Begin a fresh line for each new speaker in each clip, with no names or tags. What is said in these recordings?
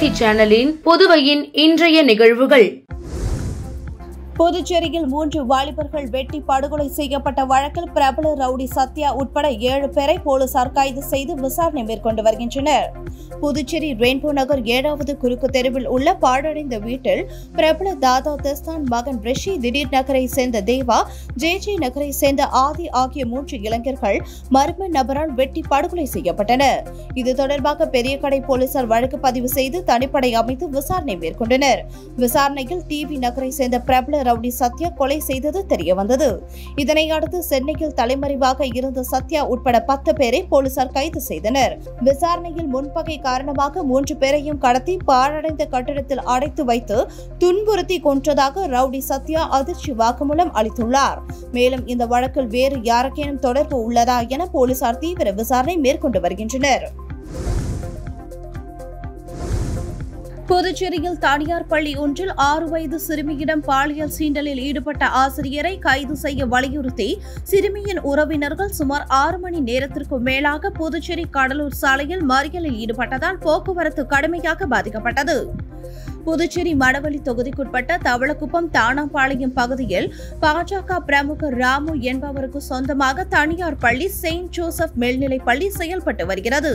செய்தி சேனலின் புதுவையின் இன்றைய நிகழ்வுகள்.
புதுச்சேரியில் 3 வாலிபர்கள் வெட்டி படுகொலை செய்யப்பட்ட வழக்கில் பிரபல ரவுடி சத்யா உட்பட 7 பேரை போலீசார் கைது செய்து விசாரணை மேற்கொண்டு வருகின்றனர். புதுச்சேரி ரெயின்போ நகர் 7வது குறுக்கு தெருவில் உள்ள பாழடைந்த வீட்டில் பிரபல தாதா தஸ்தான் மகன் ரிஷி, திடீர் நகரை சேர்ந்த தேவா, ஜே நகரை சேர்ந்த ஆதி ஆகிய 3 இளைஞர்கள் மர்ம நபரால் வெட்டி படுகொலை செய்யப்பட்டனர். இது தொடர்பாக பெரியகடை போலீசார் வழக்கு பதிவு செய்து தனிப்படை அமைத்து விசாரணை மேற்கொண்டனர். விசாரணையில் டிவி நகரை சேர்ந்த பிரபல ரவுடி சத்யா கொலை செய்தது தெரியவந்தது. இதனை அடுத்து சென்னையில் தலைமறைவாக இருந்த சத்யா உட்பட 10 பேரை போலீசார் கைது செய்தனர். விசாரணையில் முன்பகை காரணமாக 3 பேரையும் கடத்தி பாழடைந்த கட்டிடத்தில் அடைத்து வைத்து துன்புறுத்தி கொன்றதாக ரவுடி சத்யா அதிர்ச்சி வாக்குமூலம் அளித்துள்ளார். மேலும் இந்த வழக்கில் வேறு யாருக்கேனும் தொடர்பு உள்ளதா என போலீசார் தீவிர விசாரணை மேற்கொண்டு வருகின்றனர். புதுச்சேரியில் தனியார் பள்ளி ஒன்றில் 6 வயது சிறுமியிடம் பாலியல் சீண்டலில் ஈடுபட்ட ஆசிரியரை கைது செய்ய வலியுறுத்தி சிறுமியின் உறவினர்கள் சுமார் 6 மணி நேரத்திற்கு மேலாக புதுச்சேரி கடலூர் சாலையில் மறியலில் ஈடுபட்டதால் போக்குவரத்து கடுமையாக பாதிக்கப்பட்டது. புதுச்சேரி மணவெளி தொகுதிக்குட்பட்ட தவளக்குப்பம் தானாம்பாளையம் பகுதியில் பாஜக பிரமுகர் ராமு என்பவருக்கு சொந்தமாக தனியார் பள்ளி செயின்ட் ஜோசப் மேல்நிலைப் பள்ளி செயல்பட்டு வருகிறது.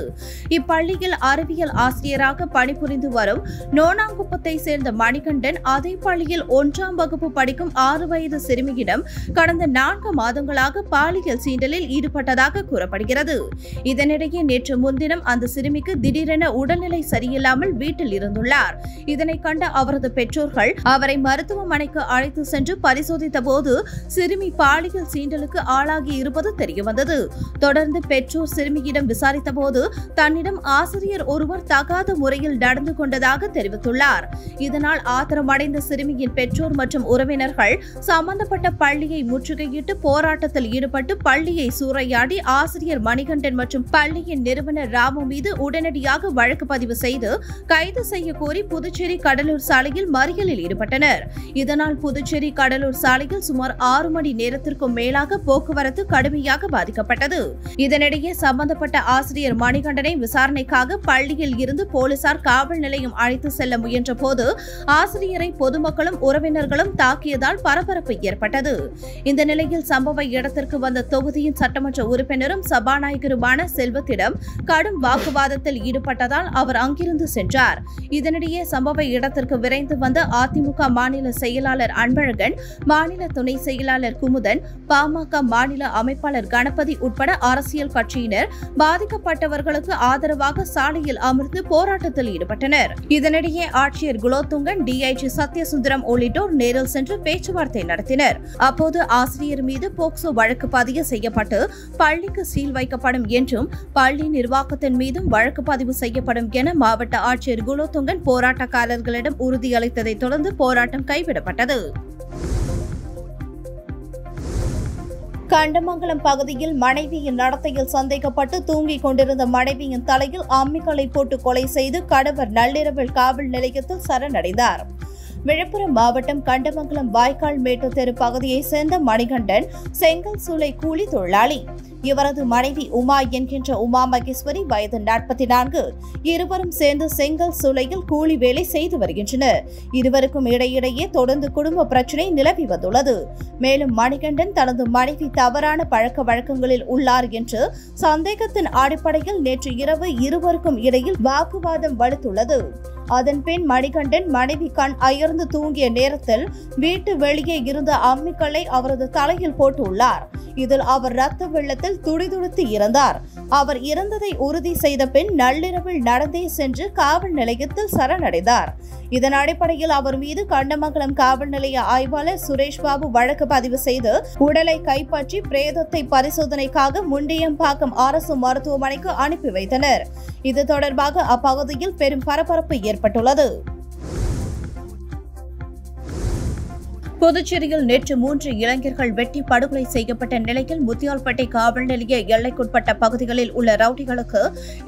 இப்பள்ளியில் அறிவியல் ஆசிரியராக பணிபுரிந்து வரும் நோனாங்குப்பத்தை சேர்ந்த மணிகண்டன் அதே பள்ளியில் 1ஆம் வகுப்பு படிக்கும் 6 வயது சிறுமியிடம் கடந்த 4 மாதங்களாக பாலியல் சீண்டலில் ஈடுபட்டதாக கூறப்படுகிறது. இதனிடையே நேற்று முன்தினம் அந்த சிறுமிக்கு திடீரென உடல்நிலை சரியில்லாமல் வீட்டில் இருந்துள்ளார். இதனை கண்ட அவரது பெற்றோர்கள் அவரை மருத்துவமனைக்கு அழைத்து சென்று பரிசோதித்த போது சிறுமி பாலியல் சீண்டலுக்கு ஆளாகி இருப்பது தெரியவந்தது. தொடர்ந்து பெற்றோர் சிறுமியிடம் விசாரித்த போது தன்னிடம் ஆசிரியர் ஒருவர் தகாத முறையில் நடந்து கொண்டதாக தெரிவித்துள்ளார். இதனால் ஆத்திரமடைந்த சிறுமியின் பெற்றோர் மற்றும் உறவினர்கள் சம்பந்தப்பட்ட பள்ளியை முற்றுகையிட்டு போராட்டத்தில் ஈடுபட்டு பள்ளியை சூறையாடி ஆசிரியர் மணிகண்டன் மற்றும் பள்ளியின் நிறுவனர் ராமு மீது உடனடியாக வழக்கு பதிவு செய்து கைது செய்ய கோரி புதுச்சேரி கடலூர் சாலையில் மறியலில் ஈடுபட்டனர். இதனால் புதுச்சேரி கடலூர் சாலையில் சுமார் 6 மணி நேரத்திற்கும் மேலாக போக்குவரத்து கடுமையாக பாதிக்கப்பட்டது. இதனிடையே சம்பந்தப்பட்ட ஆசிரியர் மணிகண்டனை விசாரணைக்காக பள்ளியில் இருந்து போலீசார் காவல் நிலையம் அழைத்து செல்ல முயன்ற போது ஆசிரியரை பொதுமக்களும் உறவினர்களும் தாக்கியதால் பரபரப்பு ஏற்பட்டது. இந்த நிலையில் சம்பவ இடத்திற்கு வந்த தொகுதியின் சட்டமன்ற உறுப்பினரும் சபாநாயகருமான செல்வத்திடம் கடும் வாக்குவாதத்தில் ஈடுபட்டதால் அவர் அங்கிருந்து சென்றார். இதனிடையே சம்பவ இடத்திற்கு விரைந்து வந்த அதிமுக மாநில செயலாளர் அன்பழகன், மாநில துணை செயலாளர் குமுதன், பாமக மாநில அமைப்பாளர் கணபதி உட்பட அரசியல் கட்சியினர் பாதிக்கப்பட்டவர்களுக்கு ஆதரவாக சாலையில் அமர்ந்து போராட்டத்தில் ஈடுபட்டனர். இதனிடையே ஆட்சியர் குலோத்துங்கன், டிஐஜி சத்யசுந்தரம் உள்ளிட்டோர் நேரில் சென்று பேச்சுவார்த்தை நடத்தினர். அப்போது ஆசிரியர் மீது போக்சோ வழக்கு பதிவு செய்யப்பட்டு பள்ளிக்கு சீல் வைக்கப்படும் என்றும் பள்ளி நிர்வாகத்தின் மீதும் வழக்கு பதிவு செய்யப்படும் என மாவட்ட ஆட்சியர் குலோத்துங்கன் போராட்டக்காரர்களிடம் உறுதியளித்ததை தொடர்ந்து போராட்டம் கைவிடப்பட்டது. கண்டமங்கலம் பகுதியில் மனைவியின் நடத்தையில் சந்தேகப்பட்டு தூங்கிக் கொண்டிருந்த மனைவியின் தலையில் அம்மிக்கல்லை போட்டு கொலை செய்து கணவர் நள்ளிரவில் காவல் நிலையத்தில் சரணடைந்தார். விழுப்புரம் மாவட்டம் கண்டமங்கலம் வாய்க்கால் மேட்டு தெரு பகுதியைச் சேர்ந்த மணிகண்டன் செங்கல் சூளை கூலி தொழிலாளி. இவரது மனைவி உமா என்கின்ற உமா மகேஸ்வரி வயது 44. இருவரும் சேர்ந்து செங்கல் சூளையில் கூலி வேலை செய்து வருகின்றனர். இருவருக்கும் இடையிடையே தொடர்ந்து குடும்ப பிரச்சினை நிலவி வந்துள்ளது. மேலும் மணிகண்டன் தனது மனைவி தவறான பழக்க வழக்கங்களில் உள்ளார் என்று சந்தேகத்தின் அடிப்படையில் நேற்று இரவு இருவருக்கும் இடையில் வாக்குவாதம் வலுத்துள்ளது. அதன்பின் மணிகண்டன் மனைவி கண் அயர்ந்து தூங்கிய நேரத்தில் வீட்டு வெளியே இருந்த அம்மிக்கல்லை அவரது தலையில் போட்டுள்ளார். இதில் அவர் ரத்த வெள்ளத்தில் துடிதுடித்து இறந்தார். அவர் இறந்ததை உறுதி செய்த பின் நள்ளிரவில் நடந்தே சென்று காவல் நிலையத்தில் சரணடைந்தார். இதன் அடிப்படையில் அவர் மீது கண்டமங்கலம் காவல் நிலைய ஆய்வாளர் சுரேஷ் பாபு வழக்கு பதிவு செய்து உடலை கைப்பற்றி பிரேதத்தை பரிசோதனைக்காக முண்டியம்பாக்கம் அரசு மருத்துவமனைக்கு அனுப்பி வைத்தனர். இது தொடர்பாக அப்பகுதியில் பெரும் பரபரப்பு ஏற்பட்டுள்ளது. புதுச்சேரியில் நேற்று 3 இளைஞர்கள் வெட்டி படுகொலை செய்யப்பட்ட நிலையில் முத்தியால்பேட்டை காவல் நிலைய எல்லைக்குட்பட்ட பகுதிகளில் உள்ள ரவுடிகளுக்கு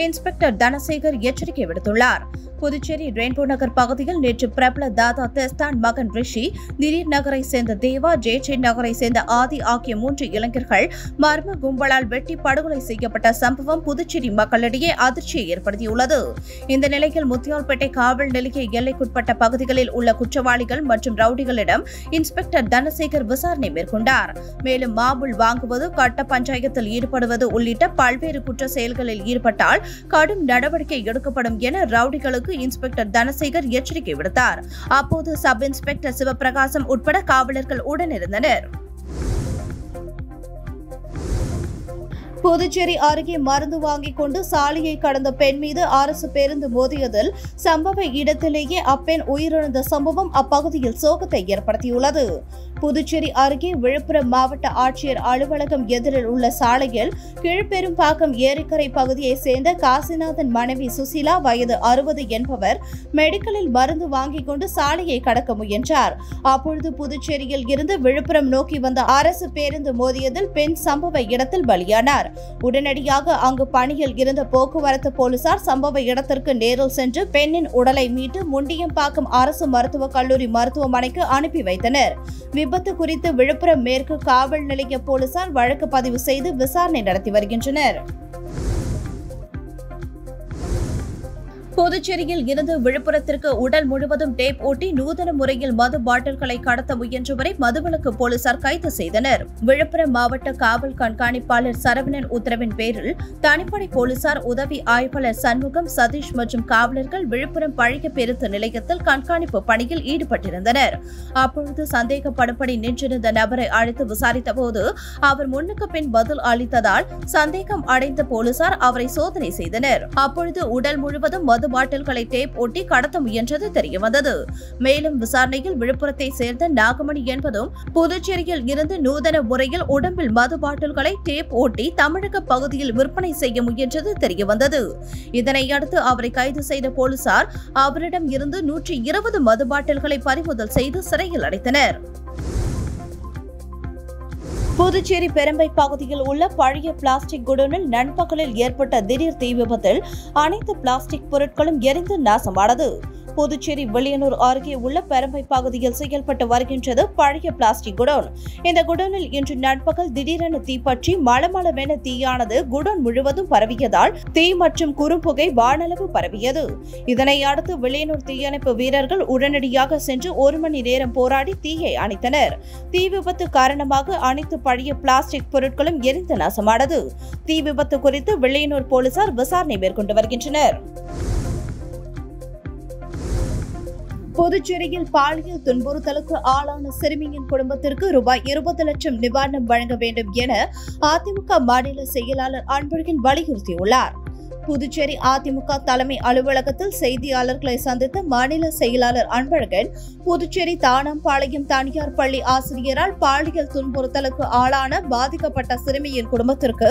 இன்ஸ்பெக்டர் தனசேகர் எச்சரிக்கை விடுத்துள்ளார். புதுச்சேரி ரெயின்போ நகர் பகுதியில் நேற்று பிரபல தாதா தெஸ்தான் மகன் ரிஷி, திடீர் நகரை சேர்ந்த தேவா, ஜேஜே நகரை சேர்ந்த ஆதி ஆகிய 3 இளைஞர்கள் மர்ம கும்பலால் வெட்டி படுகொலை செய்யப்பட்ட சம்பவம் புதுச்சேரி மக்களிடையே அதிர்ச்சியை ஏற்படுத்தியுள்ளது. இந்த நிலையில் முத்தியால்பேட்டை காவல் நிலைய எல்லைக்குட்பட்ட பகுதிகளில் உள்ள குற்றவாளிகள் மற்றும் ரவுடிகளிடம் இன்ஸ்பெக்டர் தனசேகர் விசாரணை மேற்கொண்டார். மேலும் மாமூல் வாங்குவது, கட்ட பஞ்சாயத்தில் ஈடுபடுவது உள்ளிட்ட பல்வேறு குற்ற செயல்களில் ஈடுபட்டால் கடும் நடவடிக்கை எடுக்கப்படும் என ரவுடிகளுக்கு இன்ஸ்பெக்டர் தனசேகர் எச்சரிக்கை விடுத்தார். அப்போது சப் இன்ஸ்பெக்டர் சிவபிரகாசம் உட்பட காவலர்கள் உடனிருந்தனர். புதுச்சேரி அருகே மருந்து வாங்கிக் கொண்டு சாலையை கடந்த பெண் மீது அரசு பேருந்து மோதியதில் சம்பவ இடத்திலேயே அப்பெண் உயிரிழந்த சம்பவம் அப்பகுதியில் சோகத்தை ஏற்படுத்தியுள்ளது. புதுச்சேரி அருகே விழுப்புரம் மாவட்ட ஆட்சியர் அலுவலகம் எதிரில் உள்ள சாலையில் கீழ்பெரும்பாக்கம் ஏரிக்கரை பகுதியைச் சேர்ந்த காசிநாதன் மனைவி சுசிலா, வயது 60 என்பவர் மெடிக்கலில் மருந்து வாங்கிக் கொண்டு சாலையை கடக்க முயன்றார். அப்பொழுது புதுச்சேரியில் இருந்து விழுப்புரம் நோக்கி வந்த அரசு பேருந்து மோதியதில் பெண் சம்பவ இடத்தில் பலியானார். உடனடியாக அங்கு பணியில் இருந்த போக்குவரத்து போலீசார் சம்பவ இடத்திற்கு நேரில் சென்று பெண்ணின் உடலை மீட்டு முண்டியம்பாக்கம் அரசு மருத்துவக் கல்லூரி மருத்துவமனைக்கு அனுப்பி வைத்தனர். விபத்து குறித்து விழுப்புரம் மேற்கு காவல் நிலைய போலீசார் வழக்கு பதிவு செய்து விசாரணை நடத்தி வருகின்றனர். புதுச்சேரியில் இருந்து விழுப்புரத்திற்கு உடல் முழுவதும் டேப் ஒட்டி நூதன முறையில் மது பாட்டில்களை கடத்த முயன்றவரை மதுவிலக்கு போலீசார் கைது செய்தனர். விழுப்புரம் மாவட்ட காவல் கண்காணிப்பாளர் சரவணன் உத்தரவின் பேரில் தனிப்படை போலீசார், உதவி ஆய்வாளர் சண்முகம், சதீஷ் மற்றும் காவலர்கள் விழுப்புரம் பழைய பேருந்து நிலையத்தில் கண்காணிப்பு பணியில் ஈடுபட்டிருந்தனர். அப்பொழுது சந்தேகப்படும்படி நின்றிருந்த நபரை அழைத்து விசாரித்தபோது அவர் முன்னுக்கு பின் பதில் அளித்ததால் சந்தேகம் அடைந்த போலீசார் அவரை சோதனை செய்தனர். அப்பொழுது உடல் முழுவதும் மது பாட்டில்களை டேப் ஒட்டி கடத்த முயன்றது தெரியவந்தது. மேலும் விசாரணையில் விழுப்புரத்தை சேர்ந்த நாகமணி என்பதும் புதுச்சேரியில் இருந்து நூதன முறையில் உடம்பில் மது பாட்டில்களை டேப் ஒட்டி தமிழக பகுதியில் விற்பனை செய்ய முயன்றது தெரியவந்தது. இதனையடுத்து அவரை கைது செய்த போலீசார் அவரிடம் இருந்து 120 மது பாட்டில்களை பறிமுதல் செய்து சிறையில் அடைத்தனர். புதுச்சேரி பெரம்பை பகுதியில் உள்ள பழைய பிளாஸ்டிக் குடோனில் நண்பகலில் ஏற்பட்ட திடீர் தீ விபத்தில் அனைத்து பிளாஸ்டிக் பொருட்களும் எரிந்து நாசமானது. புதுச்சேரி வில்லியனூர் அருகே உள்ள பெரம்பை பகுதியில் செயல்பட்டு வருகின்றது பழைய பிளாஸ்டிக் குடோன். இந்த குடோனில் இன்று நண்பகல் திடீரென தீப்பற்றி மளமளவென தீயானது குடோன் முழுவதும் பரவியதால் தீ மற்றும் குறும்புகை வானளவு பரவியது. இதனை அடுத்து வில்லியனூர் தீயணைப்பு வீரர்கள் உடனடியாக சென்று 1 மணி நேரம் போராடி தீயை அணைத்தனர். தீ விபத்து காரணமாக அனைத்து பழைய பிளாஸ்டிக் பொருட்களும் எரிந்து நாசமானது. தீ விபத்து குறித்து வில்லியனூர் போலீசார் விசாரணை மேற்கொண்டு வருகின்றனர். புதுச்சேரியில் பாலியல் துன்புறுத்தலுக்கு ஆளான சிறுமியின் குடும்பத்திற்கு ரூபாய் 20 லட்சம் நிவாரணம் வழங்க வேண்டும் என அதிமுக மாநில செயலாளர் அன்பழகன் வலியுறுத்தியுள்ளார். புதுச்சேரி அதிமுக தலைமை அலுவலகத்தில் செய்தியாளர்களை சந்தித்த மாநில செயலாளர் அன்பழகன், புதுச்சேரி தானாம்பாளையம் தனியார் பள்ளி ஆசிரியரால் பாலியல் துன்புறுத்தலுக்கு ஆளான பாதிக்கப்பட்ட சிறுமியின் குடும்பத்திற்கு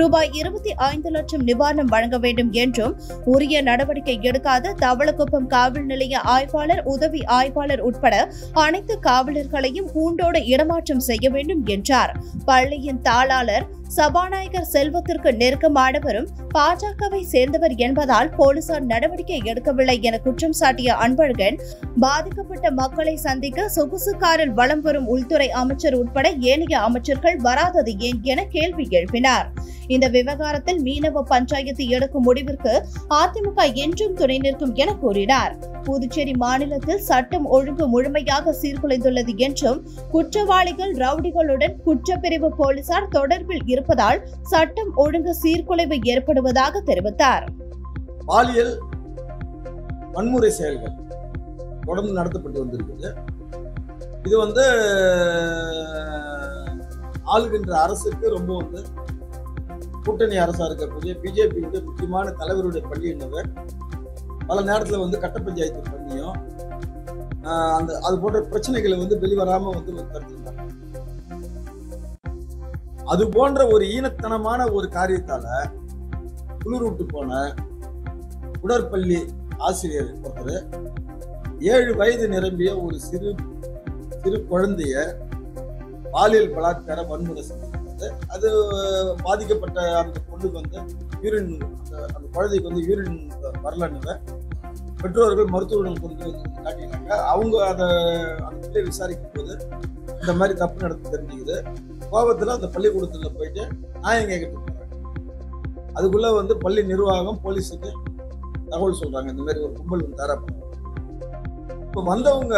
ரூபாய் 25 லட்சம் நிவாரணம் வழங்க வேண்டும் என்றும், உரிய நடவடிக்கை எடுக்காத தவளக்குப்பம் காவல் நிலைய ஆய்வாளர், உதவி ஆய்வாளர் உட்பட அனைத்து காவலர்களையும் கூண்டோடு இடமாற்றம் செய்ய வேண்டும் என்றார். பள்ளியின் தாளாளர் சபாநாயகர் செல்வத்திற்கு நெருக்கமானவரும் பாஜகவை சேர்ந்தவர் என்பதால் போலீசார் நடவடிக்கை எடுக்கவில்லை என குற்றம் சாட்டிய அன்பழகன், பாதிக்கப்பட்ட மக்களை சந்திக்க சொகுசு காரில் வலம் வரும் உள்துறை அமைச்சர் உட்பட ஏனைய அமைச்சர்கள் வராதது ஏன் என கேள்வி எழுப்பினார். இந்த விவகாரத்தில் மீனவ பஞ்சாயத்து எடுக்கும் முடிவிற்கு அதிமுக என்றும் துணை நிற்கும் என கூறினார். புதுச்சேரி மாநிலத்தில் சட்டம் ஒழுங்கு முழுமையாக சீர்குலைந்துள்ளது என்றும், குற்றவாளிகள் ரவுடிகளுடன் குற்றப்பிரிவு போலீசார் தொடர்பில் இருப்பதால் சட்டம் ஒழுங்கு சீர்குலைவு ஏற்படுவதாக தெரிவித்தார்.
பாலியல் வன்முறை செயல்கள் தொடர்ந்து நடத்தப்பட்டு வந்திருக்குது. இது ஆளுகின்ற அரசுக்கு ரொம்ப கூட்டணி அரசா இருக்கக்கூடிய பிஜேபி முக்கியமான தலைவருடைய பள்ளி என்னவர் பல நேரத்தில் கட்ட பஞ்சாயத்து பண்ணியும் அது போன்ற பிரச்சனைகளை வெளிவராம தடுத்துருந்தாங்க. அது போன்ற ஒரு ஈனத்தனமான ஒரு காரியத்தால குளிரூட்டு போன உடற்பள்ளி ஆசிரியர் ஒருத்தர் 7 வயது நிரம்பிய ஒரு சிறு குழந்தைய பாலியல் பலாத்கார வன்முறை செஞ்சிருக்காரு. அது பாதிக்கப்பட்ட அந்த பொண்ணுக்கு யூரின், அந்த குழந்தைக்கு யூரின் வரலன்னு பெற்றோர்கள் மருத்துவர்கள் கொண்டு வந்து காட்டினாங்க. அவங்க அதை அந்த விசாரிக்கும் போது இந்த மாதிரி தப்பு நடந்து தெரிஞ்சுக்குது. கோபத்துல அந்த பள்ளிக்கூடத்துல போயிட்டு நியாயம் கேட்கறதுக்கு போறாங்க. அதுக்குள்ள வந்து பள்ளி நிர்வாகம் போலீஸுக்கு தகவல் சொல்றாங்க, இந்த மாதிரி ஒரு கும்பல் வந்து தரப்படும். இப்போ வந்தவங்க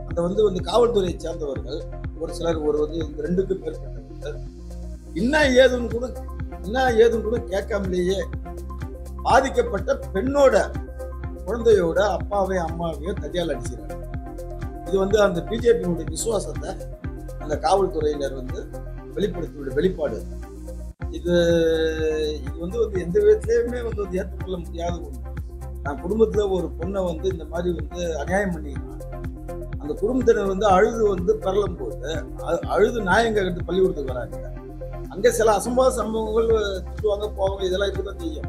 அந்த வந்து காவல்துறையை சேர்ந்தவர்கள் ஒரு சிலர் வந்து 2க்கும் மேற்பட்டவர்கள் என்ன ஏதுன்னு கூட கேட்காமலேயே பாதிக்கப்பட்ட பெண்ணோட குழந்தையோட அப்பாவையும் அம்மாவையும் தடியால் அடிச்சுறாங்க. இது வந்து அந்த பிஜேபியினுடைய விசுவாசத்தை அந்த காவல்துறையினர் வந்து வெளிப்படுத்தியுடைய வெளிப்பாடு. இது வந்து எந்த விதத்திலயுமே வந்து ஏற்றுக்கொள்ள முடியாத ஒண்ணு. நான் குடும்பத்துல ஒரு பொண்ணை வந்து இந்த மாதிரி வந்து அநியாயம் பண்ணிக்கலாம், அந்த குடும்பத்தினர் வந்து அழுது பரலும் போது அழுது நியாயம் கேட்டு பள்ளிக்கூடத்துக்கு வராங்க. அங்க சில அசம்பாத சம்பவங்கள் திட்டுவாங்க போவாங்க, இதெல்லாம் இருக்கதான் செய்யும்.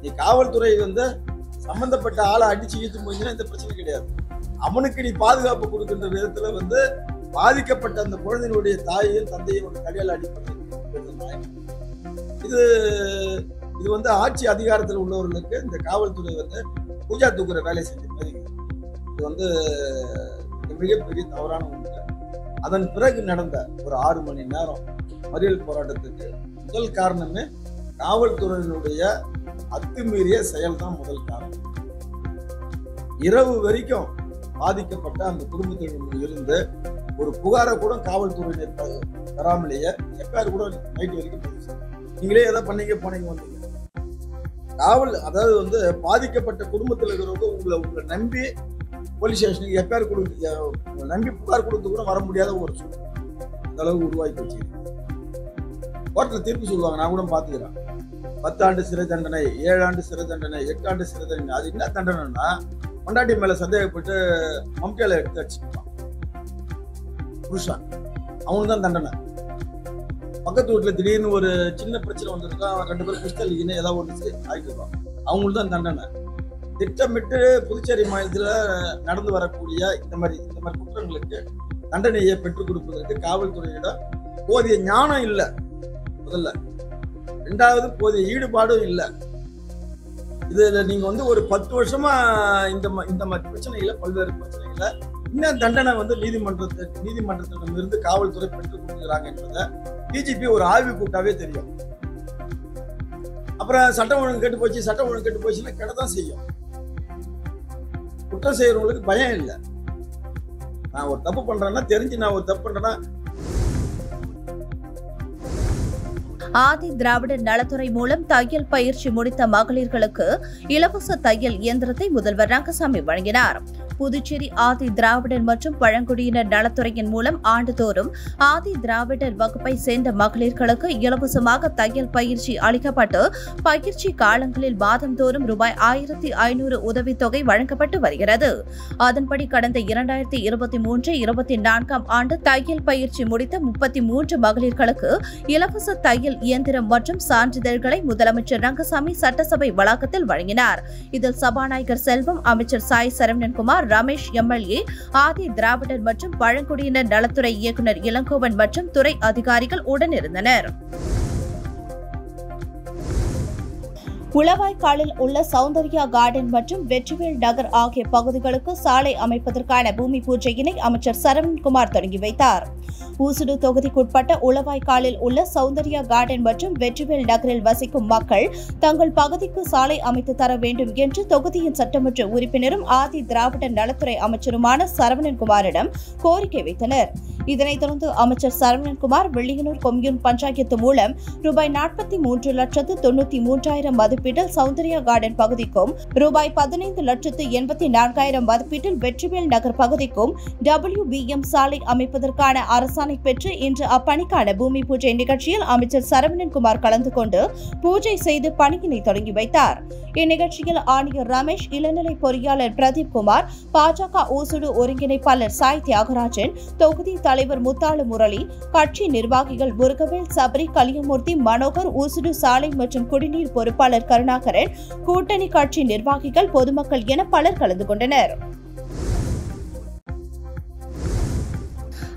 நீ காவல்துறை வந்து சம்பந்தப்பட்ட ஆளை அடிச்சு ஈத்து போச்சுன்னா இந்த பிரச்சனை கிடையாது. அவனுக்கு நீ பாதுகாப்பு கொடுக்கின்ற விதத்துல வந்து பாதிக்கப்பட்ட அந்த குழந்தையினுடைய தாயையும் தந்தையும் தடியால் அடிப்பது இது வந்து ஆட்சி அதிகாரத்தில் உள்ளவர்களுக்கு இந்த காவல்துறை வந்து பூஜா தூக்குற வேலை செஞ்ச மாதிரி. இது வந்து மிகப்பெரிய தவறான ஒன்று. அதன் பிறகு நடந்த ஒரு 6 மணி நேரம் மறியல் போராட்டத்துக்கு முதல் காரணமே காவல்துறையினுடைய அத்துமீறிய செயல் தான் முதல் காரணம். இரவு வரைக்கும் பாதிக்கப்பட்ட அந்த குடும்பத்தினர் இருந்து ஒரு புகாரை கூட காவல்துறையினர் தராமலேயே எப்பாரு கூட நைட் வரைக்கும் நீங்களே எதை பண்ணீங்க போனீங்க வந்தீங்க. அதாவது வந்து பாதிக்கப்பட்ட குடும்பத்தில் இருக்கிறவங்க உங்களை நம்பி போலீஸ் ஸ்டேஷனுக்கு எப்பாரு நம்பி புகார் கொடுத்து கூட வர முடியாத ஒரு சூழ்நிலை அந்த அளவுக்கு உருவாக்கி போச்சு. கோர்ட்ல தீர்ப்பு சொல்லுவாங்க, நான் கூட பாத்துக்கிறேன். 10 ஆண்டு சிறை தண்டனை, 7 ஆண்டு சிறை தண்டனை, 8 ஆண்டு சிறை தண்டனை. அது என்ன தண்டனைன்னா பொண்டாட்டி மேல சந்தேகப்பட்டு மம்டியால எடுத்து அடிச்சுப்பான் புருஷன், அவனுக்கு தான் தண்டனை. பக்கத்து வீட்டுல திடீர்னு ஒரு சின்ன பிரச்சனை வந்திருக்கா, 2 பேரும் கிறிஸ்தல் ஏதாவது ஒன்று ஆகிடுவான், அவங்களுக்கு தான் தண்டனை. திட்டமிட்டு புதுச்சேரி மாநிலத்துல நடந்து வரக்கூடிய இந்த மாதிரி குற்றங்களுக்கு தண்டனையை பெற்றுக் கொடுப்பதற்கு காவல்துறையிடம் போதிய ஞானம் இல்லை முதல்ல, 2வது போதிய ஈடுபாடும் இல்லை. இதுல நீங்க வந்து ஒரு 10 வருஷமா இந்த மாதிரி பிரச்சனைகளை, பல்வேறு பிரச்சனைகளை இன்னும் தண்டனை வந்து நீதிமன்றத்திடம் இருந்து காவல்துறை பெற்றுக் கொடுக்குறாங்க என்பதை டிஜிபி ஒரு ஆய்வு கூட்டாவே தெரியும். அப்புறம் சட்டம் ஒழுங்கு கெட்டு போச்சுன்னா கெடதான் செய்யும். குற்றம் செய்யறவங்களுக்கு பயம் இல்லை. நான் ஒரு தப்பு பண்றேன்னா தெரிஞ்சு நான் ஒரு தப்பு பண்றேன்னா.
ஆதி திராவிடர் நலத்துறை மூலம் தையல் பயிற்சி முடித்த மகளிர்களுக்கு இலவச தையல் இயந்திரத்தை முதல்வர் ரங்கசாமி வழங்கினார். புதுச்சேரி ஆதி திராவிடர் மற்றும் பழங்குடியினர் நலத்துறையின் மூலம் ஆண்டுதோறும் ஆதி திராவிடர் வகுப்பை சேர்ந்த மகளிர்களுக்கு இலவசமாக தையல் பயிற்சி அளிக்கப்பட்டு பயிற்சி காலங்களில் மாதந்தோறும் ரூபாய் 1500 உதவித்தொகை வழங்கப்பட்டு வருகிறது. அதன்படி கடந்த 2023-24 ஆண்டு தையல் பயிற்சி முடித்த 33 மகளிர்களுக்கு இலவச தையல் இயந்திரம் மற்றும் சான்றிதழ்களை முதலமைச்சர் ரங்கசாமி சட்டசபை வளாகத்தில் வழங்கினார். இதில் சபாநாயகர் செல்வம், அமைச்சர் சாய் சரவணன்குமார், ரமேஷ் எம்எல்ஏ, ஆதி திராவிடர் மற்றும் பழங்குடியினர் நலத்துறை இயக்குநர் இளங்கோவன் மற்றும் துறை அதிகாரிகள் உடனிருந்தனர். உளவாய்க்காலில் உள்ள சௌந்தர்யா கார்டன் மற்றும் வெற்றிவேல் நகர் ஆகிய பகுதிகளுக்கு சாலை அமைப்பதற்கான பூமி பூஜையினை அமைச்சர் சரவணன்குமார் தொடங்கி வைத்தார். ஊசுடு தொகுதிக்குட்பட்ட உளவாய்க்காலில் உள்ள சௌந்தர்யா கார்டன் மற்றும் வெற்றிவேல் நகரில் வசிக்கும் மக்கள் தங்கள் பகுதிக்கு சாலை அமைத்து தர வேண்டும் என்று தொகுதியின் சட்டமன்ற உறுப்பினரும் ஆதி திராவிடர் நலத்துறை அமைச்சருமான சரவணன்குமாரிடம் கோரிக்கை வைத்தனர். இதனைத் தொடர்ந்து அமைச்சர் சரவணன்குமார் வெள்ளியனூர் கொம்யூன் பஞ்சாயத்து மூலம் ரூபாய் 43,93,000 மதிப்பீட்டில் சௌந்தர்யா கார்டன் பகுதிக்கும், ரூபாய் 15,84,000 மதிப்பீட்டில் வெற்றிவேல் நகர் பகுதிக்கும் WBM சாலை அமைப்பதற்கான அரசாணை பெற்று இன்று அப்பணிக்கான பூமி பூஜை நிகழ்ச்சியில் அமைச்சர் சரவணன்குமார் கலந்து கொண்டு பூஜை செய்து பணியினை தொடங்கி வைத்தார். இந்நிகழ்ச்சியில் ஆணையர் ரமேஷ், இளநிலை பொறியாளர் பிரதீப் குமார், பாஜக ஊசுடு ஒருங்கிணைப்பாளர் சாய் தியாகராஜன், தொகுதி தலைவர் முத்தாளு முரளி, கட்சி நிர்வாகிகள் முருகவேல், சபரி, கலியமூர்த்தி, மனோகர், ஊசுடு சாலை மற்றும் குடிநீர் பொறுப்பாளர் கருணாகரன், கூட்டணி கட்சி நிர்வாகிகள், பொதுமக்கள் என பலர் கலந்து கொண்டனர்.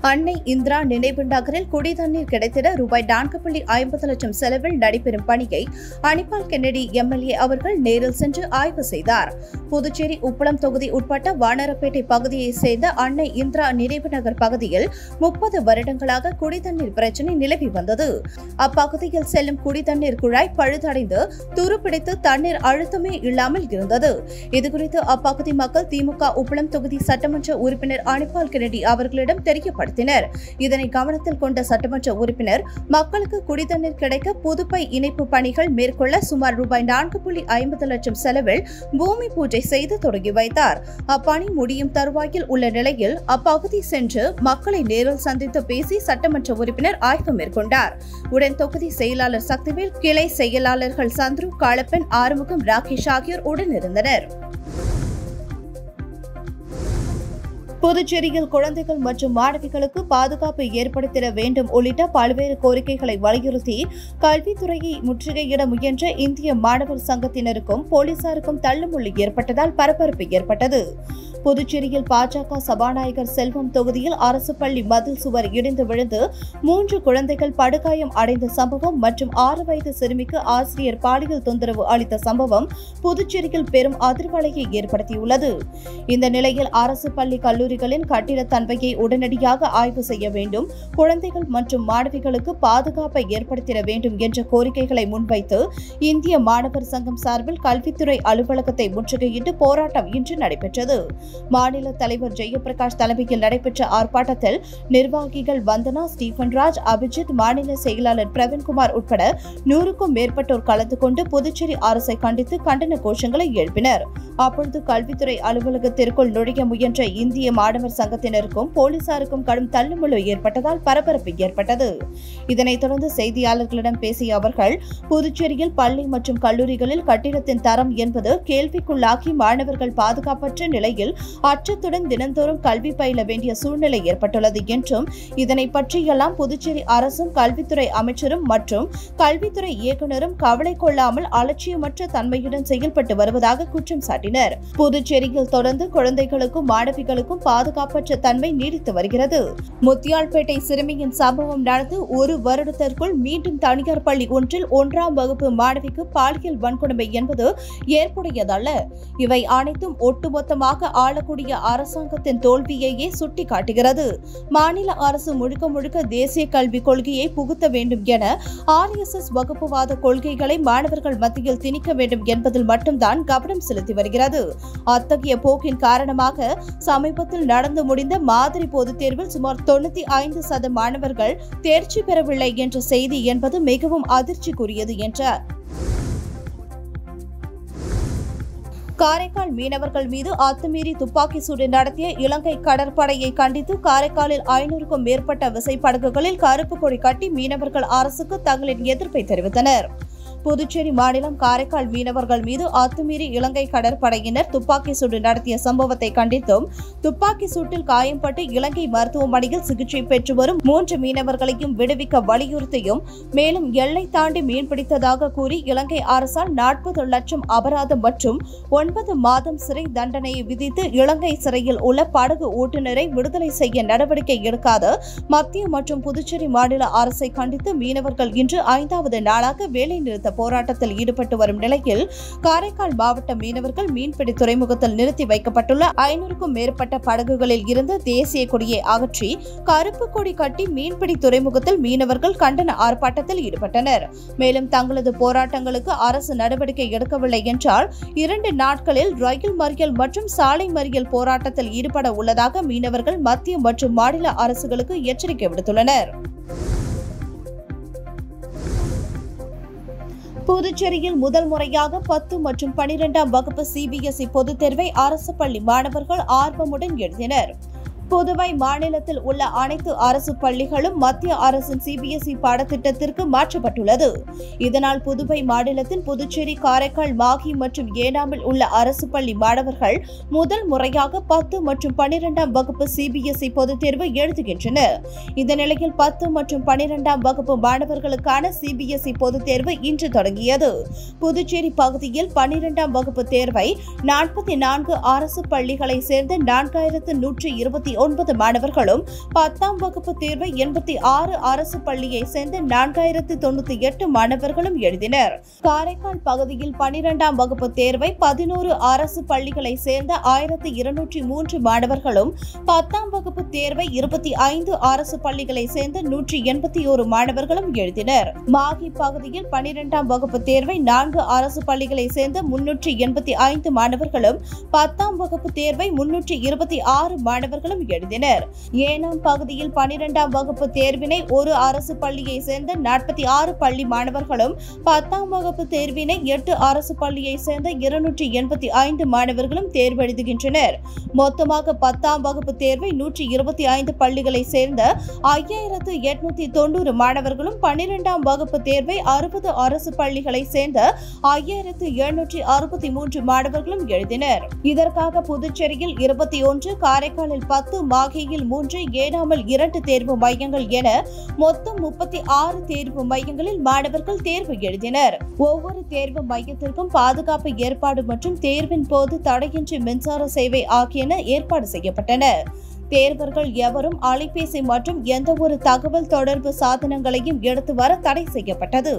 அன்னை இந்திரா நினைவு நகரில் குடிதண்ணீர் கிடைத்திட ரூபாய் 4.50 லட்சம் செலவில் நடைபெறும் பணியை அனிபால் கென்னடி எம்எல்ஏ அவர்கள் நேரில் சென்று ஆய்வு செய்தார். புதுச்சேரி உப்பளம் தொகுதி உட்பட்ட வானரப்பேட்டை பகுதியைச் சேர்ந்த அன்னை இந்திரா நினைவு நகர் பகுதியில் 30 வருடங்களாக குடிதண்ணீர் பிரச்சினை நிலவி வந்தது. அப்பகுதியில் செல்லும் குடிதண்ணீர் குழாய் பழுதடைந்து துருப்பிடித்து தண்ணீர் அழுத்தமே இல்லாமல் இருந்தது. இதுகுறித்து அப்பகுதி மக்கள் திமுக உப்பளம் தொகுதி சட்டமன்ற உறுப்பினர் அனிபால் கென்னடி அவர்களிடம் தெரியப்படுத்தினர். இதனை கவனத்தில் கொண்ட சட்டமன்ற உறுப்பினர் மக்களுக்கு குடிதண்ணீர் கிடைக்க புதுப்பை இணைப்பு பணிகள் மேற்கொள்ள சுமார் ரூபாய் 4.50 லட்சம் செலவில் பூமி பூஜை செய்து தொடங்கி வைத்தார். அப்பணி முடியும் தருவாயில் உள்ள நிலையில் அப்பகுதி சென்று மக்களை நேரில் சந்தித்து பேசி சட்டமன்ற உறுப்பினர் ஆய்வு மேற்கொண்டார். உடன் தொகுதி செயலாளர் சக்திவேல், கிளை செயலாளர்கள் சந்துரு, காளப்பன், ஆறுமுகம், ராகேஷ் ஆகியோர் உடனிருந்தனர். புதுச்சேரியில் குழந்தைகள் மற்றும் மாணவிகளுக்கு பாதுகாப்பு ஏற்படுத்திட வேண்டும் உள்ளிட்ட பல்வேறு கோரிக்கைகளை வலியுறுத்தி கல்வித்துறையை முற்றுகையிட முயன்ற இந்திய மாணவர் சங்கத்தினருக்கும் போலீசாருக்கும் தள்ளுமுள்ளு ஏற்பட்டதால் பரபரப்பு ஏற்பட்டது. புதுச்சேரியில் பாஜக சபாநாயகர் செல்வம் தொகுதியில் அரசு பள்ளி மதில் சுவர் இடிந்து விழுந்து 3 குழந்தைகள் படுகாயம் அடைந்த சம்பவம் மற்றும் 6 வயது சிறுமிக்கு ஆசிரியர் பாலியல் தொந்தரவு அளித்த சம்பவம் புதுச்சேரியில் பெரும் அதிர்வலையை ஏற்படுத்தியுள்ளது. இந்த நிலையில் அரசு பள்ளி கல்லூரிகளின் கட்டிட தன்மையை உடனடியாக ஆய்வு செய்ய வேண்டும், குழந்தைகள் மற்றும் மாணவிகளுக்கு பாதுகாப்பை ஏற்படுத்திட வேண்டும் என்ற கோரிக்கைகளை முன்வைத்து இந்திய மாணவர் சங்கம் சார்பில் கல்வித்துறை அலுவலகத்தை முற்றுகையிட்டு போராட்டம் இன்று நடைபெற்றது. மாநில தலைவர் ஜெயபிரகாஷ் தலைமையில் நடைபெற்ற ஆர்ப்பாட்டத்தில் நிர்வாகிகள் வந்தனா, ஸ்டீபன்ராஜ், அபிஜித், மாநில செயலாளர் பிரவீன்குமார் உட்பட 100க்கும் மேற்பட்டோர் கலந்து கொண்டு புதுச்சேரி அரசை கண்டித்து கண்டன கோஷங்களை எழுப்பினர். அப்பொழுது கல்வித்துறை அலுவலகத்திற்குள் நுழைய முயன்ற இந்திய மாணவர் சங்கத்தினருக்கும் போலீசாருக்கும் கடும் தள்ளுமுள்ளு ஏற்பட்டதால் பரபரப்பு ஏற்பட்டது. இதனைத் தொடர்ந்து செய்தியாளர்களிடம் பேசிய அவர்கள், புதுச்சேரியில் பள்ளி மற்றும் கல்லூரிகளில் கட்டிடத்தின் தரம் என்பது கேள்விக்குள்ளாகி மாணவர்கள் பாதுகாப்பற்ற நிலையில் அச்சத்துடன் தினந்தோறும் கல்வி பயில வேண்டிய சூழ்நிலை ஏற்பட்டுள்ளது என்றும், இதனை பற்றியெல்லாம் புதுச்சேரி அரசும் கல்வித்துறை அமைச்சரும் மற்றும் கல்வித்துறை இயக்குநரும் கவலை கொள்ளாமல் அலட்சியமற்ற தன்மையுடன் செயல்பட்டு வருவதாக குற்றம் சாட்டினர். புதுச்சேரியில் தொடர்ந்து குழந்தைகளுக்கும் மாணவிகளுக்கும் பாதுகாப்பற்ற தன்மை நீடித்து வருகிறது. முத்தியால்பேட்டை சிறுமியின் சம்பவம் நடந்து 1 வருடத்திற்குள் மீண்டும் தனியார் பள்ளி ஒன்றில் 1ஆம் வகுப்பு மாணவிக்கு பாலியல் வன்கொடுமை என்பது ஏற்புடையதல்ல. இவை அனைத்தும் ஒட்டுமொத்தமாக ஆளக்கூடிய அரசாங்கத்தின் தோல்வியையே சுட்டிக்காட்டுகிறது. மாநில அரசு முழுக்க முழுக்க தேசிய கல்விக் கொள்கையை புகுத்த வேண்டும் என RSS வகுப்புவாத கொள்கைகளை மாணவர்கள் மத்தியில் திணிக்க வேண்டும் என்பதில் மட்டும்தான் கவனம் செலுத்தி வருகிறது. அத்தகைய போக்கின் காரணமாக சமீபத்தில் நடந்து முடிந்த மாதிரி பொதுத் தேர்வில் சுமார் 95% மாணவர்கள் தேர்ச்சி பெறவில்லை என்ற செய்தி என்பது மிகவும் அதிர்ச்சிக்குரியது என்றார். காரைக்கால் மீனவர்கள் மீது அத்துமீறி துப்பாக்கி சூடு நடத்திய இலங்கை கடற்படையை கண்டித்து காரைக்காலில் 500க்கும் மேற்பட்ட விசைப்படகுகளில் கருப்பு கொடி கட்டி மீனவர்கள் அரசுக்கு தங்களின் எதிர்ப்பை தெரிவித்தனர். புதுச்சேரி மாநிலம் காரைக்கால் மீனவர்கள் மீது அத்துமீறி இலங்கை கடற்படையினர் துப்பாக்கி சூடு நடத்திய சம்பவத்தை கண்டித்தும், துப்பாக்கி சூட்டில் காயம்பட்டு இலங்கை மருத்துவமனையில் சிகிச்சை பெற்று வரும் 3 மீனவர்களையும் விடுவிக்க வலியுறுத்தியும், மேலும் எல்லை தாண்டி மீன்பிடித்ததாக கூறி இலங்கை அரசால் 40 லட்சம் அபராதம் மற்றும் 9 மாதம் சிறை தண்டனையை விதித்து இலங்கை சிறையில் உள்ள படகு ஓட்டுநரை விடுதலை செய்ய நடவடிக்கை எடுக்காத மத்திய மற்றும் புதுச்சேரி மாநில அரசை கண்டித்து மீனவர்கள் இன்று 5வது நாளாக வேலைநிறுத்த போராட்டத்தில் ஈடுபட்டு வரும் நிலையில் காரைக்கால் மாவட்ட மீனவர்கள் மீன்பிடி துறைமுகத்தில் நிறுத்தி வைக்கப்பட்டுள்ள 500க்கும் மேற்பட்ட படகுகளில் இருந்து தேசிய கொடியை அகற்றி கருப்பு கொடி கட்டி மீன்பிடி துறைமுகத்தில் மீனவர்கள் கண்டன ஆர்ப்பாட்டத்தில் ஈடுபட்டனர். மேலும் தங்களது போராட்டங்களுக்கு அரசு நடவடிக்கை எடுக்கவில்லை என்றால் 2 நாட்களில் ரயில் மறியல் மற்றும் சாலை மறியல் போராட்டத்தில் ஈடுபட உள்ளதாக மீனவர்கள் மத்திய மற்றும் மாநில அரசுகளுக்கு எச்சரிக்கை விடுத்துள்ளனர். புதுச்சேரியில் முதல் முறையாக 10 மற்றும் 12ஆம் வகுப்பு CBSE பொதுத் தேர்வை அரசு பள்ளி மாணவர்கள் ஆர்வமுடன் எழுதினர். புதுவை மாநிலத்தில் உள்ள அனைத்து அரசு பள்ளிகளும் மத்திய அரசின் CBSE பாடத்திட்டத்திற்கு மாற்றப்பட்டுள்ளது. இதனால் புதுவை மாநிலத்தின் புதுச்சேரி, காரைக்கால், மாஹி மற்றும் ஏனாமில் உள்ள அரசு பள்ளி மாணவர்கள் முதல் முறையாக 10 மற்றும் 12ஆம் வகுப்பு CBSE பொதுத் தேர்வு எழுதுகின்றனர். இந்த நிலையில் 10 மற்றும் 12ஆம் வகுப்பு மாணவர்களுக்கான CBSE பொதுத் தேர்வு இன்று தொடங்கியது. புதுச்சேரி பகுதியில் 12ஆம் வகுப்பு தேர்வை 44 அரசு பள்ளிகளை சேர்ந்த 4129 9 மாணவர்களும் 10ஆம் வகுப்பு தேர்வை 86 அரசு பள்ளியை சேர்ந்த 4098 மாணவர்களும் எழுதினர். காரைக்கால் பகுதியில் 12ஆம் வகுப்பு தேர்வை 11 அரசு பள்ளிகளை சேர்ந்த 1203 மாணவர்களும் 10ஆம் வகுப்பு தேர்வை 25 அரசு பள்ளிகளை சேர்ந்த 181 மாணவர்களும் எழுதினர். மாகி பகுதியில் 12ஆம் வகுப்பு தேர்வை 4 அரசு பள்ளிகளை சேர்ந்த 385 மாணவர்களும் 10ஆம் வகுப்பு தேர்வை 326 மாணவர்களும் எழுதினர். ஏனாம் பகுதியில் 12ஆம் வகுப்பு தேர்வினை ஒரு அரசு பள்ளியை சேர்ந்த 46 பள்ளி மாணவர்களும் 10ஆம் வகுப்பு தேர்வினை 8 அரசு பள்ளியை சேர்ந்த 285 மாணவர்களும் தேர்வெழுதுகின்றனர். மொத்தமாக 10ஆம் வகுப்பு தேர்வை 125 பள்ளிகளை சேர்ந்த 5890 மாணவர்களும் 12ஆம் வகுப்பு தேர்வை 60 அரசு பள்ளிகளை சேர்ந்த 5763 மாணவர்களும் எழுதினர். இதற்காக புதுச்சேரியில் 21, காரைக்காலில் 10, மாகேயில் 3, ஏனாமில் 2 தேர்வு மையங்கள் என மொத்தம் 36 தேர்வு மையங்களில் மாணவர்கள் தேர்வு எழுதினர். ஒவ்வொரு தேர்வு மையத்திற்கும் பாதுகாப்பு ஏற்பாடு மற்றும் தேர்வின் போது தடையின்றி மின்சார சேவை ஆகியன ஏற்பாடு செய்யப்பட்டன. தேர்வர்கள் எவரும் அலைபேசி மற்றும் எந்தவொரு தகவல் தொடர்பு சாதனங்களையும் எடுத்து வர தடை செய்யப்பட்டது.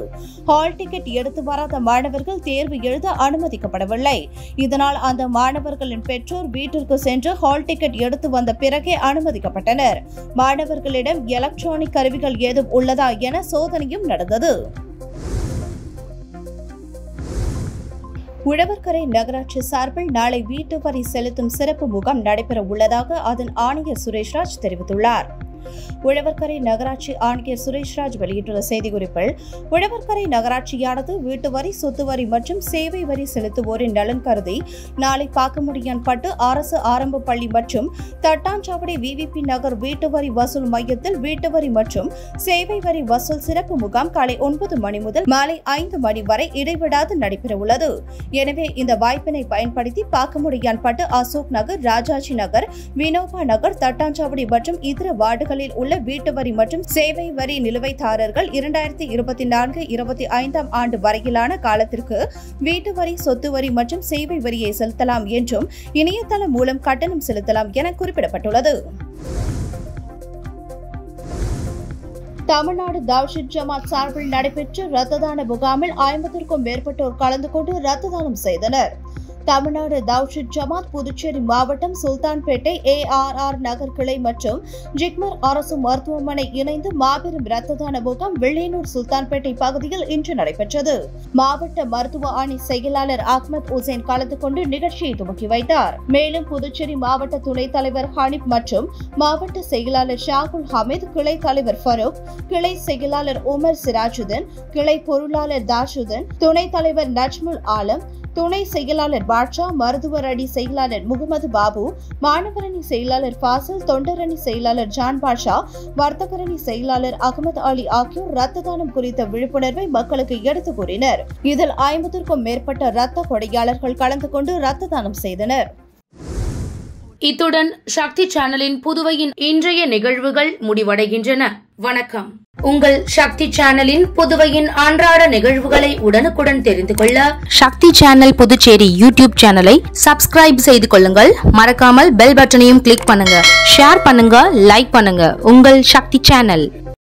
ஹால் டிக்கெட் எடுத்து வராத மாணவர்கள் தேர்வு எழுத அனுமதிக்கப்படவில்லை. இதனால் அந்த மாணவர்களின் பெற்றோர் வீட்டிற்கு சென்று ஹால் டிக்கெட் எடுத்து வந்த பிறகே அனுமதிக்கப்பட்டனர். மாணவர்களிடம் எலக்ட்ரானிக் கருவிகள் ஏதும் உள்ளதா என சோதனையும் நடந்தது. உழவர்கரை நகராட்சி சார்பில் நாளை வீட்டு வரி செலுத்தும் சிறப்பு முகாம் நடைபெற உள்ளதாக அதன் ஆணையர் சுரேஷ்ராஜ் தெரிவித்துள்ளார். உழவர்கரை நகராட்சி ஆணையர் சுரேஷ்ராஜ் வெளியிட்டுள்ள செய்திக்குறிப்பில், உழவர்கரை நகராட்சியானது வீட்டு வரி, சொத்து வரி மற்றும் சேவை வரி செலுத்துவோரின் நலன் கருதி நாளை பாக்கமுடியான்பட்டு அரசு ஆரம்ப பள்ளி மற்றும் தட்டாஞ்சாவடி விவிபி நகர் வீட்டு வரி வசூல் மையத்தில் வீட்டு வரி மற்றும் சேவை வரி வசூல் சிறப்பு முகாம் காலை 9 மணி முதல் மாலை 5 மணி வரை இடைவிடாது நடைபெற உள்ளது. எனவே இந்த வாய்ப்பினை பயன்படுத்தி பாக்கமுடியான்பட்டு, அசோக் நகர், ராஜாஜி நகர், வினோபா நகர், தட்டாஞ்சாவடி மற்றும் இதர வார்டுகள் உள்ள வீட்டு வரி மற்றும் சேவை வரி நிலுவைதாரர்கள் 2024-25 ஆண்டு வரையிலான காலத்திற்கு வீட்டு வரி, சொத்து வரி மற்றும் சேவை வரியை செலுத்தலாம் என்றும் இணையதளம் மூலம் கட்டணம் செலுத்தலாம் என குறிப்பிடப்பட்டுள்ளது. தமிழ்நாடு தவ்ஹீத் ஜமாத் சார்பில் நடைபெற்ற ரத்த தான முகாமில் 50க்கும் மேற்பட்டோர் கலந்து கொண்டு ரத்த தானம் செய்தனர். தமிழ்நாடு தவ்ஹீத் ஜமாத் புதுச்சேரி மாவட்டம் சுல்தான்பேட்டை ARR நகர் கிளை மற்றும் ஜிக்மர் அரசு மருத்துவமனை இணைந்து மாபெரும் ரத்த தான முகாம் வில்லியனூர் சுல்தான்பேட்டை பகுதியில் இன்று நடைபெற்றது. மாவட்ட மருத்துவ அணி செயலாளர் அஹ்மத் உசேன் கலந்து கொண்டு நிகழ்ச்சியை துவக்கி வைத்தார். மேலும் புதுச்சேரி மாவட்ட துணைத் தலைவர் ஹனீப் மற்றும் மாவட்ட செயலாளர் ஷாகுல் ஹமீத், கிளை தலைவர் ஃபரூக், கிளை செயலாளர் உமர் சிராஜுதீன், கிளை பொருளாளர் தாஜுதீன், துணைத் தலைவர் நஜ்முல் ஆலம், துணை செயலாளர் பாட்ஷா, மருத்துவர் அணி செயலாளர் முகமது பாபு, மாணவரணி செயலாளர் பாசில், தொண்டரணி செயலாளர் ஜான் பாட்ஷா, வர்த்தகரணி செயலாளர் அகமது அலி ஆகியோர் ரத்த தானம் குறித்த விழிப்புணர்வை மக்களுக்கு எடுத்துக் கூறினர். இதில் 50க்கும் மேற்பட்ட ரத்த கொடையாளர்கள் கலந்து கொண்டு ரத்த தானம் செய்தனர்.
இத்துடன் சக்தி சேனலின் புதுவையின் இன்றைய நிகழ்வுகள் முடிவடைகின்றன. வணக்கம். உங்கள் சக்தி சேனலின் புதுவையின் அன்றாட நிகழ்வுகளை உடனுக்குடன் தெரிந்து கொள்ள
சக்தி சேனல் புதுச்சேரி யூடியூப் சேனலை சப்ஸ்கிரைப் செய்து கொள்ளுங்கள். மறக்காமல் பெல் பட்டனையும் கிளிக் பண்ணுங்க. ஷேர் பண்ணுங்க, லைக் பண்ணுங்க. உங்கள் சக்தி சேனல்.